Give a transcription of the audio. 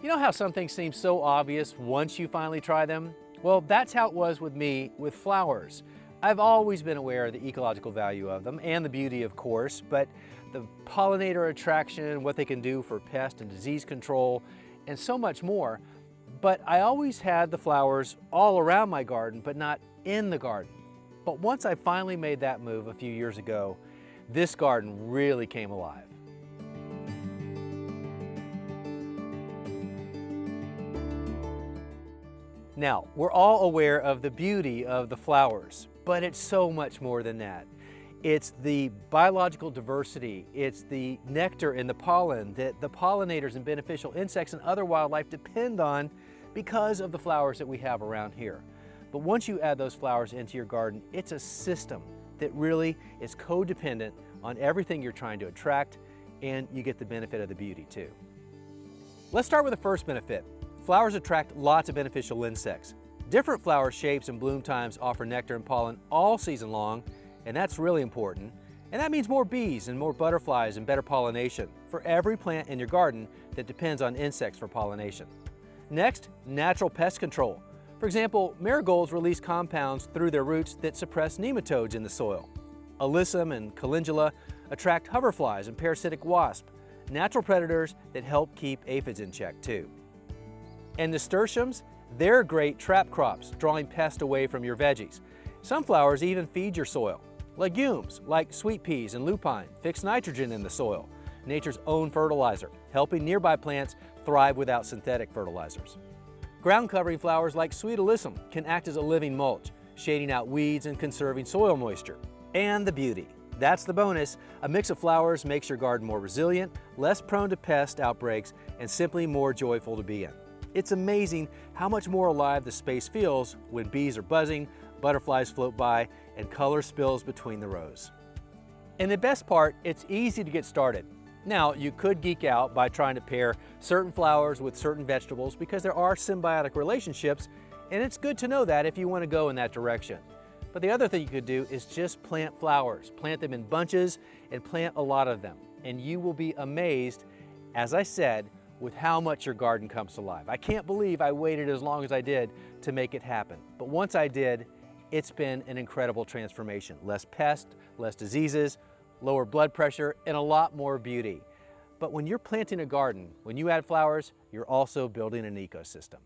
You know how some things seem so obvious once you finally try them? Well, that's how it was with me with flowers. I've always been aware of the ecological value of them and the beauty, of course, but the pollinator attraction, what they can do for pest and disease control, and so much more. But I always had the flowers all around my garden, but not in the garden. But once I finally made that move a few years ago, this garden really came alive. Now, we're all aware of the beauty of the flowers, but it's so much more than that. It's the biological diversity, it's the nectar and the pollen that the pollinators and beneficial insects and other wildlife depend on because of the flowers that we have around here. But once you add those flowers into your garden, it's a system that really is codependent on everything you're trying to attract, and you get the benefit of the beauty too. Let's start with the first benefit. Flowers attract lots of beneficial insects. Different flower shapes and bloom times offer nectar and pollen all season long, and that's really important. And that means more bees and more butterflies and better pollination for every plant in your garden that depends on insects for pollination. Next, natural pest control. For example, marigolds release compounds through their roots that suppress nematodes in the soil. Alyssum and calendula attract hoverflies and parasitic wasps, natural predators that help keep aphids in check too. And nasturtiums, they're great trap crops, drawing pests away from your veggies. Some flowers even feed your soil. Legumes, like sweet peas and lupine, fix nitrogen in the soil, nature's own fertilizer, helping nearby plants thrive without synthetic fertilizers. Ground covering flowers like sweet alyssum can act as a living mulch, shading out weeds and conserving soil moisture. And the beauty. That's the bonus. A mix of flowers makes your garden more resilient, less prone to pest outbreaks, and simply more joyful to be in. It's amazing how much more alive the space feels when bees are buzzing, butterflies float by, and color spills between the rows. And the best part, it's easy to get started. Now, you could geek out by trying to pair certain flowers with certain vegetables because there are symbiotic relationships, and it's good to know that if you want to go in that direction. But the other thing you could do is just plant flowers. Plant them in bunches and plant a lot of them. And you will be amazed, as I said, with how much your garden comes alive. I can't believe I waited as long as I did to make it happen. But once I did, it's been an incredible transformation. Less pests, less diseases, lower blood pressure, and a lot more beauty. But when you're planting a garden, when you add flowers, you're also building an ecosystem.